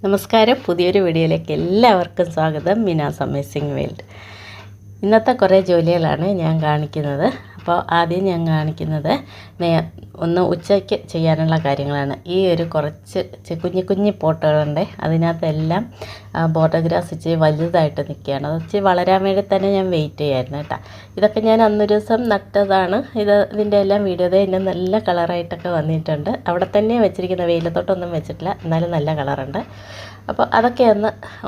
നമസ്കാരം. പുതിയൊരു വീഡിയോയിലേക്ക് എല്ലാവർക്കും സ്വാഗതം. മിനാസ് അമേസിംഗ് വേൾഡ്. ഇന്നത്തെ കുറേ ജോലികളാണ് ഞാൻ കാണിക്കുന്നത്. അപ്പോൾ ആദ്യം ഞാൻ കാണിക്കുന്നത് ഒന്ന് ഉച്ചയ്ക്ക് ചെയ്യാനുള്ള കാര്യങ്ങളാണ്. ഈ ഒരു കുറച്ച് കുഞ്ഞു പോട്ടുകളുണ്ട്. അതിനകത്തെല്ലാം ബോട്ടോഗ്രാസ് ഇച്ചിരി വലുതായിട്ട് നിൽക്കുകയാണ്. അത് ഇച്ചിരി വളരാൻ വേണ്ടി തന്നെ ഞാൻ വെയിറ്റ് ചെയ്യായിരുന്നു കേട്ടോ. ഇതൊക്കെ ഞാൻ അന്നൊരു ദിവസം നട്ടതാണ്. ഇതിൻ്റെ എല്ലാം വീഡിയോ എന്നെ നല്ല കളറായിട്ടൊക്കെ വന്നിട്ടുണ്ട്. അവിടെ തന്നെ വെച്ചിരിക്കുന്ന, വെയിലത്തോട്ടൊന്നും വെച്ചിട്ടില്ല, എന്നാലും നല്ല കളറുണ്ട്. അപ്പോൾ അതൊക്കെ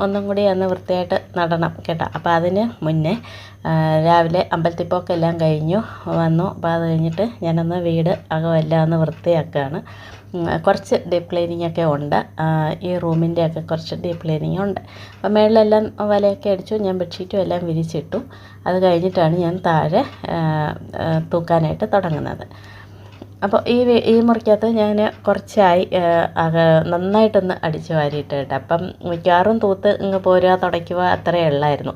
ഒന്നും കൂടി വൃത്തിയായിട്ട് നടണം കേട്ടോ. അപ്പോൾ അതിന് മുന്നേ രാവിലെ അമ്പലത്തിൽ പോക്കെല്ലാം കഴിഞ്ഞു വന്നു. അപ്പോൾ അത് കഴിഞ്ഞിട്ട് ഞാനൊന്ന് വീട് അകമെല്ലാം ഒന്ന് വൃത്തിയാക്കുകയാണ്. കുറച്ച് ഡീപ്പ് ക്ലീനിങ് ഒക്കെ ഉണ്ട്. ഈ റൂമിൻ്റെ ഒക്കെ കുറച്ച് ഡീപ്പ് ക്ലീനിങ് ഉണ്ട്. അപ്പോൾ മേളിലെല്ലാം വലയൊക്കെ അടിച്ചു. ഞാൻ ബെഡ്ഷീറ്റും എല്ലാം വിരിച്ചിട്ടു. അത് കഴിഞ്ഞിട്ടാണ് ഞാൻ താഴെ തൂക്കാനായിട്ട് തുടങ്ങുന്നത്. അപ്പോൾ ഈ മുറിക്കകത്ത് ഞാൻ കുറച്ചായി നന്നായിട്ടൊന്ന് അടിച്ചു വാരിയിട്ട് കേട്ടോ. അപ്പം മിക്കവാറും തൂത്ത് ഇങ്ങ് പോരുക തുടയ്ക്കുക അത്രയേ ഉള്ളായിരുന്നു.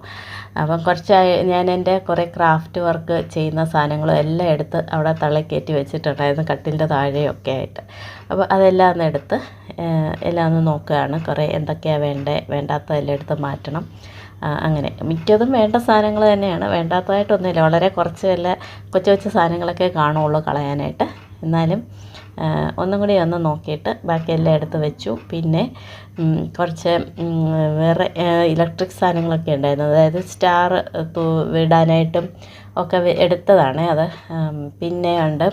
അപ്പം കുറച്ചായി ഞാൻ എൻ്റെ കുറേ ക്രാഫ്റ്റ് വർക്ക് ചെയ്യുന്ന സാധനങ്ങളും എല്ലാം എടുത്ത് അവിടെ തള്ളിക്കയറ്റി വെച്ചിട്ടുണ്ടായിരുന്നു, കട്ടിലിൻ്റെ താഴെയൊക്കെ ആയിട്ട്. അപ്പോൾ അതെല്ലാം ഒന്ന് എടുത്ത് എല്ലാം ഒന്ന് നോക്കുകയാണ്. കുറേ എന്തൊക്കെയാണ് വേണ്ടാത്തതെല്ലാം എടുത്ത് മാറ്റണം. അങ്ങനെ മിക്കതും വേണ്ട സാധനങ്ങൾ തന്നെയാണ്, വേണ്ടാത്തതായിട്ടൊന്നുമില്ല. വളരെ കുറച്ച് കൊച്ചു സാധനങ്ങളൊക്കെ കാണുള്ളൂ കളയാനായിട്ട്. എന്നാലും ഒന്നും കൂടി ഒന്ന് നോക്കിയിട്ട് ബാക്കിയെല്ലാം എടുത്ത് വെച്ചു. പിന്നെ കുറച്ച് വേറെ ഇലക്ട്രിക് സാധനങ്ങളൊക്കെ ഉണ്ടായിരുന്നു. അതായത് സ്റ്റാർ വിടാനായിട്ടും ഒക്കെ എടുത്തതാണ് അത്. പിന്നെ ഉണ്ട്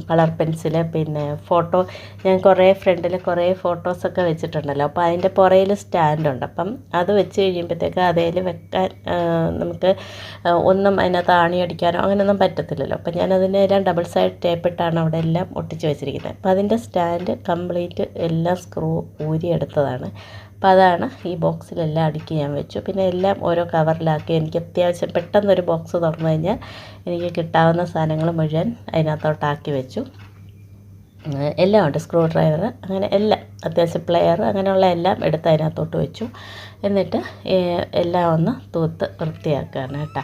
കളർ പെൻസില്, പിന്നെ ഫോട്ടോ. ഞാൻ ഫ്രണ്ടിൽ കുറേ ഫോട്ടോസൊക്കെ വെച്ചിട്ടുണ്ടല്ലോ. അപ്പോൾ അതിൻ്റെ പുറയിൽ സ്റ്റാൻഡുണ്ട്. അപ്പം അത് വെച്ച് കഴിയുമ്പോഴത്തേക്ക് അതേൽ വെക്കാൻ നമുക്ക് ഒന്നും അതിനകത്ത് ആണി അടിക്കാനോ അങ്ങനെയൊന്നും പറ്റത്തില്ലല്ലോ. അപ്പം ഞാനതിനെല്ലാം ഡബിൾ സൈഡ് ടേപ്പിട്ടാണ് അവിടെ എല്ലാം ഒട്ടിച്ച് വെച്ചിരിക്കുന്നത്. അപ്പോൾ അതിൻ്റെ സ്റ്റാൻഡ് കംപ്ലീറ്റ് എല്ലാം സ്ക്രൂ ഊരിയെടുത്തതാണ്. അപ്പോൾ അതാണ് ഈ ബോക്സിലെല്ലാം അടുക്കി ഞാൻ വെച്ചു. പിന്നെ എല്ലാം ഓരോ കവറിലാക്കി. എനിക്ക് അത്യാവശ്യം പെട്ടെന്നൊരു ബോക്സ് തുറന്നു കഴിഞ്ഞാൽ എനിക്ക് കിട്ടാവുന്ന സാധനങ്ങൾ മുഴുവൻ അതിനകത്തോട്ടാക്കി വെച്ചു. എല്ലാം ഉണ്ട്, സ്ക്രൂ ഡ്രൈവർ, അങ്ങനെ എല്ലാം, അത്യാവശ്യം പ്ലെയർ, അങ്ങനെയുള്ള എല്ലാം എടുത്ത് അതിനകത്തോട്ട് വെച്ചു. എന്നിട്ട് എല്ലാം ഒന്ന് തൂത്ത് വൃത്തിയാക്കുകയാണ് കേട്ടോ.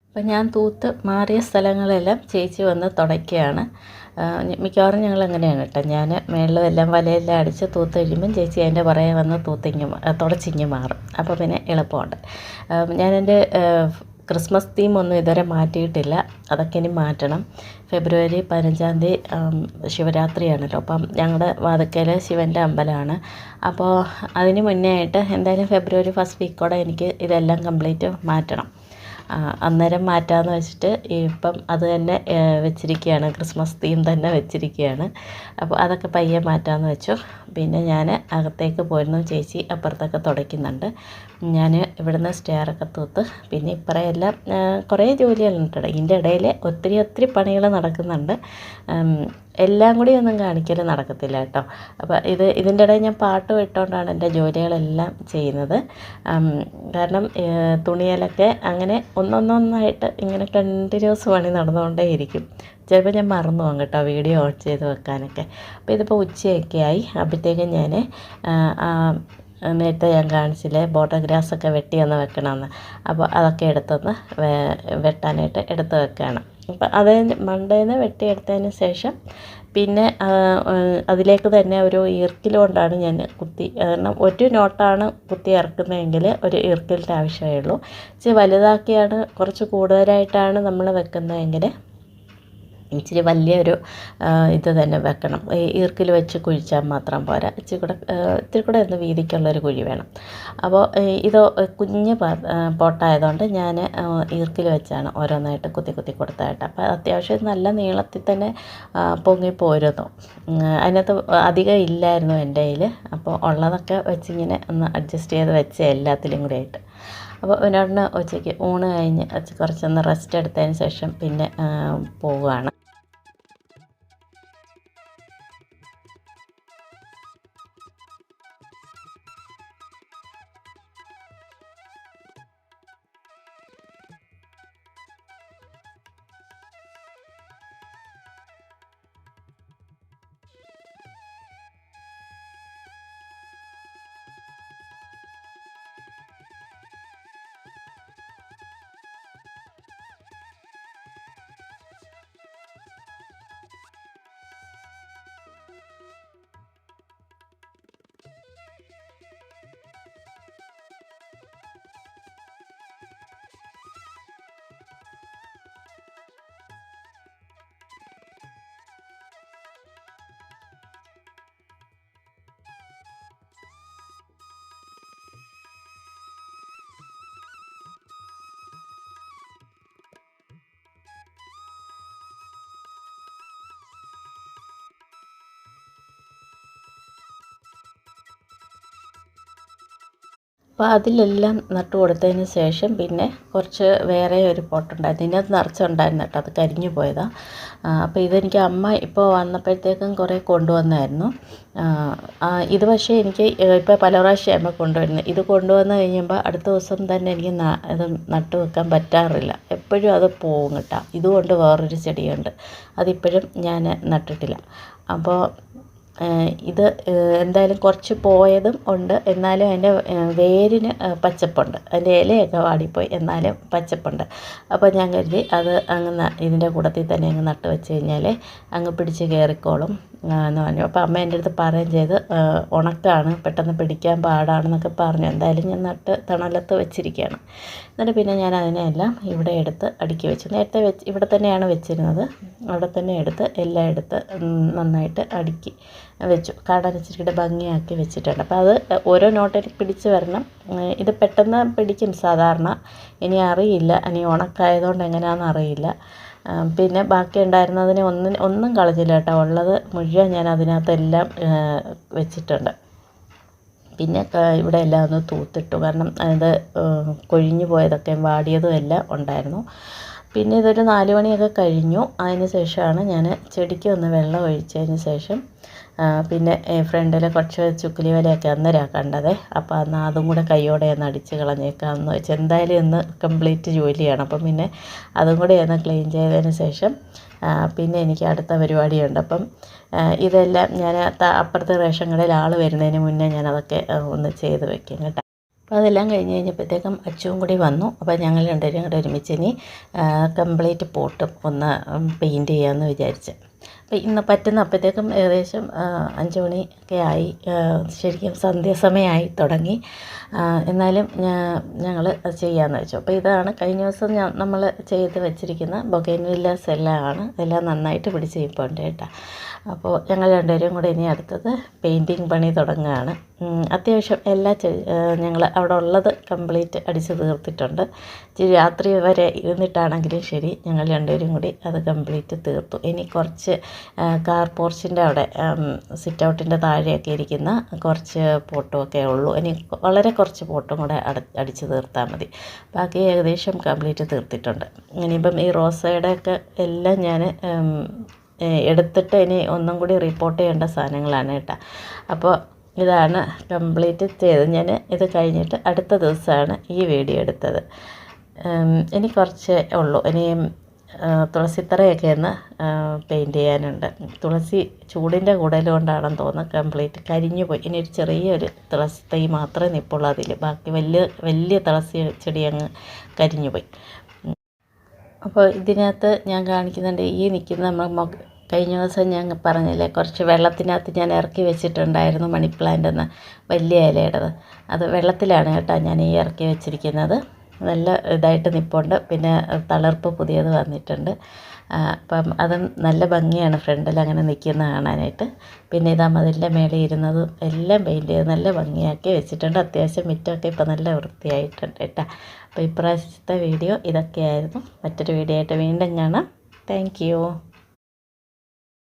അപ്പം ഞാൻ തൂത്ത് മാറിയ സ്ഥലങ്ങളെല്ലാം ചേച്ചി വന്ന് തുടയ്ക്കുകയാണ്. മിക്കവാറും ഞങ്ങൾ അങ്ങനെയാണ് കേട്ടോ. ഞാൻ മേളിലും എല്ലാം വലയെല്ലാം അടിച്ച് തൂത്ത് കഴിയുമ്പം ചേച്ചി അതിൻ്റെ പുറകെ വന്ന് തുടച്ചിങ്ങ് മാറും. അപ്പോൾ പിന്നെ എളുപ്പമുണ്ട്. ഞാനെൻ്റെ ക്രിസ്മസ് തീമൊന്നും ഇതുവരെ മാറ്റിയിട്ടില്ല. അതൊക്കെ ഇനി മാറ്റണം. ഫെബ്രുവരി 15-ാം തീയതി ശിവരാത്രിയാണല്ലോ. അപ്പം ഞങ്ങളുടെ വാതിക്കൽ ശിവൻ്റെ അമ്പലമാണ്. അപ്പോൾ അതിന് മുന്നേ ആയിട്ട് എന്തായാലും ഫെബ്രുവരി ഫസ്റ്റ് വീക്കോടെ എനിക്ക് ഇതെല്ലാം കംപ്ലീറ്റ് മാറ്റണം. അന്നേരം മാറ്റാമെന്ന് വെച്ചിട്ട് ഇപ്പം അത് തന്നെ വെച്ചിരിക്കുകയാണ്. ക്രിസ്മസ് തീം തന്നെ വെച്ചിരിക്കുകയാണ്. അപ്പോൾ അതൊക്കെ പയ്യെ മാറ്റാമെന്ന് വെച്ചു. പിന്നെ ഞാൻ അകത്തേക്ക് പോയിരുന്നു. ചേച്ചി അപ്പുറത്തൊക്കെ തുടയ്ക്കുന്നുണ്ട്. ഞാൻ ഇവിടുന്ന് സ്റ്റെയറൊക്കെ തൂത്ത്, പിന്നെ ഇപ്പറയെല്ലാം കുറേ ജോലികളുണ്ട്. ഇതിൻ്റെ ഇടയിൽ ഒത്തിരി പണികൾ നടക്കുന്നുണ്ട്. എല്ലാം കൂടി ഒന്നും കാണിക്കൽ നടക്കത്തില്ല കേട്ടോ. അപ്പോൾ ഇതിൻ്റെ ഇടയിൽ ഞാൻ പാട്ട് ഇട്ടുകൊണ്ടാണ് എൻ്റെ ജോലികളെല്ലാം ചെയ്യുന്നത്. കാരണം തുണിയിലൊക്കെ അങ്ങനെ ഒന്നൊന്നായിട്ട് ഇങ്ങനെ കണ്ടിന്യൂസ് പണി നടന്നുകൊണ്ടേയിരിക്കും. ചിലപ്പോൾ ഞാൻ മറന്നു പോകും കേട്ടോ വീഡിയോ ഓൺ ചെയ്ത് വെക്കാനൊക്കെ. അപ്പോൾ ഇതിപ്പോൾ ഉച്ചയൊക്കെ ആയി. അപ്പോഴത്തേക്കും ഞാൻ നേരത്തെ ഞാൻ കാണിച്ചില്ലേ ബോട്ടോഗ്രാസൊക്കെ വെട്ടിയൊന്ന് വെക്കണമെന്ന്. അപ്പോൾ അതൊക്കെ എടുത്തൊന്ന് വെട്ടാനായിട്ട് എടുത്ത് വെക്കുകയാണ്. അപ്പം അത് മണ്ടേന്ന് വെട്ടിയെടുത്തതിന് ശേഷം പിന്നെ അതിലേക്ക് തന്നെ ഒരു ഈർക്കിൽ കൊണ്ടാണ് ഞാൻ കുത്തി. കാരണം ഒരു നോട്ടാണ് കുത്തി ഇറക്കുന്നതെങ്കിൽ ഒരു ഈർക്കിലിൻ്റെ ആവശ്യമേ ഉള്ളൂ. ഇച്ചിരി വലുതാക്കിയാണ്, കുറച്ച് കൂടുതലായിട്ടാണ് നമ്മൾ വെക്കുന്നതെങ്കിൽ ഇച്ചിരി വലിയൊരു ഇത് തന്നെ വെക്കണം. ഈർക്കിൽ വെച്ച് കുഴിച്ചാൽ മാത്രം പോരാ, ഇത്തിരി കൂടെ ഒന്ന് വീതിക്കുള്ളൊരു കുഴി വേണം. അപ്പോൾ ഇത് കുഞ്ഞ് പോട്ടായതുകൊണ്ട് ഞാൻ ഈർക്കിൽ വെച്ചാണ് ഓരോന്നായിട്ട് കുത്തി കൊടുത്തതായിട്ട്. അപ്പോൾ അത്യാവശ്യം നല്ല നീളത്തിൽ തന്നെ പൊങ്ങിപ്പോരുന്നു. അതിനകത്ത് അധികം ഇല്ലായിരുന്നു എൻ്റെ കയ്യിൽ. അപ്പോൾ ഉള്ളതൊക്കെ വെച്ചിങ്ങനെ ഒന്ന് അഡ്ജസ്റ്റ് ചെയ്ത് വെച്ച് എല്ലാത്തിലും കൂടെ ആയിട്ട്. അപ്പോൾ വിനോദിന് ഉച്ചയ്ക്ക് ഊണ് കഴിഞ്ഞ് കുറച്ചൊന്ന് റെസ്റ്റ് എടുത്തതിന് ശേഷം പിന്നെ പോവുകയാണ്. അപ്പോൾ അതിലെല്ലാം നട്ട് കൊടുത്തതിന് ശേഷം പിന്നെ കുറച്ച് വേറെ ഒരു പോട്ടുണ്ടായിരുന്നു, ഇതിനകത്ത് നിറച്ചുണ്ടായിരുന്നു കേട്ടോ, അത് കരിഞ്ഞു പോയതാണ്. അപ്പോൾ ഇതെനിക്ക് അമ്മ ഇപ്പോൾ വന്നപ്പോഴത്തേക്കും കുറേ കൊണ്ടുവന്നായിരുന്നു. ഇത് പക്ഷേ എനിക്ക് ഇപ്പോൾ പല പ്രാവശ്യം അമ്മ കൊണ്ടുവരുന്നത്, ഇത് കൊണ്ടുവന്ന് കഴിയുമ്പോൾ അടുത്ത ദിവസം തന്നെ എനിക്ക് ഇത് നട്ട് വെക്കാൻ പറ്റാറില്ല, എപ്പോഴും അത് പോവും കേട്ടോ. ഇതുകൊണ്ട് വേറൊരു ചെടിയുണ്ട്, അതിപ്പോഴും ഞാൻ നട്ടിട്ടില്ല. അപ്പോൾ ഇത് എന്തായാലും കുറച്ച് പോയതും ഉണ്ട്, എന്നാലും അതിൻ്റെ വേരിന് പച്ചപ്പുണ്ട്, അതിൻ്റെ ഇലയൊക്കെ വാടിപ്പോയി, എന്നാലും പച്ചപ്പുണ്ട്. അപ്പോൾ ഞാൻ കരുതി അത് അങ്ങ് ഇതിൻ്റെ കൂട്ടത്തിൽ തന്നെ അങ്ങ് നട്ട് വെച്ച് കഴിഞ്ഞാൽ അങ്ങ് പിടിച്ച് കയറിക്കോളും എന്ന് പറഞ്ഞു. അപ്പോൾ അമ്മ എൻ്റെ അടുത്ത് പറയുകയും ചെയ്ത് ഉണക്കാണ്, പെട്ടെന്ന് പിടിക്കാൻ പാടാണെന്നൊക്കെ പറഞ്ഞു. എന്തായാലും ഞാൻ നട്ട് തണലത്ത് വെച്ചിരിക്കുകയാണ്. എന്നിട്ട് പിന്നെ ഞാൻ അതിനെല്ലാം ഇവിടെ എടുത്ത് അടുക്കി വെച്ചു. നേരത്തെ ഇവിടെ തന്നെയാണ് വെച്ചിരുന്നത്, അവിടെ തന്നെ എല്ലാം എടുത്ത് നന്നായിട്ട് അടുക്കി വെച്ചു. കാണാൻ ഇച്ചിരി ഭംഗിയാക്കി വെച്ചിട്ടുണ്ട്. അപ്പോൾ അത് ഓരോ നോട്ടിൽ പിടിച്ച് വരണം. ഇത് പെട്ടെന്ന് പിടിക്കും സാധാരണ, ഇനി അറിയില്ല, ഇനി ഉണക്കായതുകൊണ്ട് എങ്ങനെയാണെന്ന് അറിയില്ല. പിന്നെ ബാക്കി ഉണ്ടായിരുന്നതിനെ ഒന്നും കളഞ്ഞില്ല കേട്ടോ, ഉള്ളത് മുഴുവൻ ഞാൻ അതിനകത്തെല്ലാം വെച്ചിട്ടുണ്ട്. പിന്നെ ഇവിടെ എല്ലാം ഒന്ന് തൂത്തിട്ടു, കാരണം അത് കൊഴിഞ്ഞു പോയതൊക്കെ വാടിയതും എല്ലാം ഉണ്ടായിരുന്നു. പിന്നെ ഇതൊരു 4 മണിയൊക്കെ കഴിഞ്ഞു. അതിന് ശേഷമാണ് ഞാൻ ചെടിക്ക് ഒന്ന് വെള്ളം ഒഴിച്ചതിന് ശേഷം പിന്നെ ഫ്രണ്ടിൽ കുറച്ച് ചുക്കിലി വലയൊക്കെ അന്നേരമാണ് കണ്ടത്. അപ്പോൾ എന്നാൽ അതും കൂടെ കൈയോടെ ഒന്ന് അടിച്ച് കളഞ്ഞേക്കാമെന്ന് വെച്ച്, എന്തായാലും ഇന്ന് കംപ്ലീറ്റ് ജോലിയാണ്. അപ്പം പിന്നെ അതും കൂടെ ഒന്ന് ക്ലീൻ ചെയ്തതിന് ശേഷം പിന്നെ എനിക്ക് അടുത്ത പരിപാടിയുണ്ട്. അപ്പം ഇതെല്ലാം ഞാൻ അപ്പുറത്തെ റേഷൻ കടയിൽ ആൾ വരുന്നതിന് മുന്നേ ഞാനതൊക്കെ ഒന്ന് ചെയ്ത് വെക്കും കേട്ടോ. അപ്പോൾ അതെല്ലാം കഴിഞ്ഞ് കഴിഞ്ഞപ്പോഴത്തേക്കും അച്ചുവും കൂടി വന്നു. അപ്പോൾ ഞങ്ങൾ രണ്ടുപേരും കൂടെ ഒരുമിച്ച് ഇനി കംപ്ലീറ്റ് പോട്ടും ഒന്ന് പെയിൻറ്റ് ചെയ്യാമെന്ന് വിചാരിച്ച്. അപ്പോൾ ഇന്ന് പറ്റുന്ന അപ്പോഴത്തേക്കും ഏകദേശം 5 മണിയൊക്കെ ആയി, ശരിക്കും സന്ധ്യാസമയമായി തുടങ്ങി. എന്നാലും ഞങ്ങൾ അത് ചെയ്യാമെന്ന് വെച്ചു. അപ്പോൾ ഇതാണ് കഴിഞ്ഞ ദിവസം നമ്മൾ ചെയ്ത് വെച്ചിരിക്കുന്ന ബൊഗൈൻവില്ലാസ് എല്ലാം ഇതെല്ലാം നന്നായിട്ട് പിടിച്ച് നിൽപ്പുണ്ട് കേട്ടോ. അപ്പോൾ ഞങ്ങൾ രണ്ടുപേരും കൂടെ ഇനി അടുത്തത് പെയിൻറ്റിങ് പണി തുടങ്ങുകയാണ്. അത്യാവശ്യം എല്ലാ ഞങ്ങൾ അവിടെ ഉള്ളത് കംപ്ലീറ്റ് അടിച്ച് തീർത്തിട്ടുണ്ട്. രാത്രി വരെ ഇരുന്നിട്ടാണെങ്കിലും ശരി, ഞങ്ങൾ രണ്ടുപേരും കൂടി അത് കംപ്ലീറ്റ് തീർത്തു. ഇനി കുറച്ച് കാർ പോർച്ചിൻ്റെ അവിടെ സിറ്റ് ഔട്ടിൻ്റെ താഴെയൊക്കെ ഇരിക്കുന്ന കുറച്ച് പോട്ടുമൊക്കെ ഉള്ളൂ. ഇനി വളരെ കുറച്ച് പോട്ടും കൂടെ അടിച്ച് തീർത്താൽ മതി. ബാക്കി ഏകദേശം കംപ്ലീറ്റ് തീർത്തിട്ടുണ്ട്. ഇനിയിപ്പം ഈ റോസയുടെയൊക്കെ എല്ലാം ഞാൻ എടുത്തിട്ട് ഇനി ഒന്നും കൂടി റിപ്പോർട്ട് ചെയ്യേണ്ട സാധനങ്ങളാണ് കേട്ടോ. അപ്പോൾ ഇതാണ് കംപ്ലീറ്റ് ചെയ്തത്. ഞാൻ ഇത് കഴിഞ്ഞിട്ട് അടുത്ത ദിവസമാണ് ഈ വീഡിയോ എടുത്തത്. ഇനി കുറച്ച് ഉള്ളൂ, ഇനി തുളസിത്തറയൊക്കെ ഒന്ന് പെയിൻറ്റ് ചെയ്യാനുണ്ട്. തുളസി ചൂടിൻ്റെ കൂടുതൽ കൊണ്ടാണെന്ന് തോന്നുന്നു കംപ്ലീറ്റ് കരിഞ്ഞു പോയി. ഇനി ഒരു ചെറിയൊരു തുളസി തൈ മാത്രമേ നിൽപ്പുള്ളൂ അതിൽ, ബാക്കി വലിയ തുളസി ചെടി അങ്ങ് കരിഞ്ഞു പോയി. അപ്പോൾ ഇതിനകത്ത് ഞാൻ കാണിക്കുന്നുണ്ട്, ഈ നിൽക്കുന്ന നമ്മൾ കഴിഞ്ഞ ദിവസം ഞാൻ പറഞ്ഞില്ലേ കുറച്ച് വെള്ളത്തിനകത്ത് ഞാൻ ഇറക്കി വെച്ചിട്ടുണ്ടായിരുന്നു മണി പ്ലാന്റ് എന്ന്, വലിയ ഇലയുടേത്. അത് വെള്ളത്തിലാണ് കേട്ടോ ഞാൻ ഈ ഇറക്കി വെച്ചിരിക്കുന്നത്. നല്ല ഇതായിട്ട് നിൽപ്പുണ്ട്. പിന്നെ തളിർപ്പ് പുതിയത് വന്നിട്ടുണ്ട്. അപ്പം അത് നല്ല ഭംഗിയാണ് ഫ്രണ്ടിൽ അങ്ങനെ നിൽക്കുന്നത് കാണാനായിട്ട്. പിന്നെ ഇതാ മതിലിൻ്റെ മേലെ ഇരുന്നതും എല്ലാം പെയിൻറ്റ് ചെയ്ത് നല്ല ഭംഗിയാക്കി വെച്ചിട്ടുണ്ട്. അത്യാവശ്യം മുറ്റമൊക്കെ ഇപ്പോൾ നല്ല വൃത്തിയായിട്ടുണ്ട് കേട്ടോ. അപ്പോൾ ഇപ്രാവശ്യത്തെ വീഡിയോ ഇതൊക്കെയായിരുന്നു. മറ്റൊരു വീഡിയോ ആയിട്ട് വീണ്ടും കാണാം. Thank you.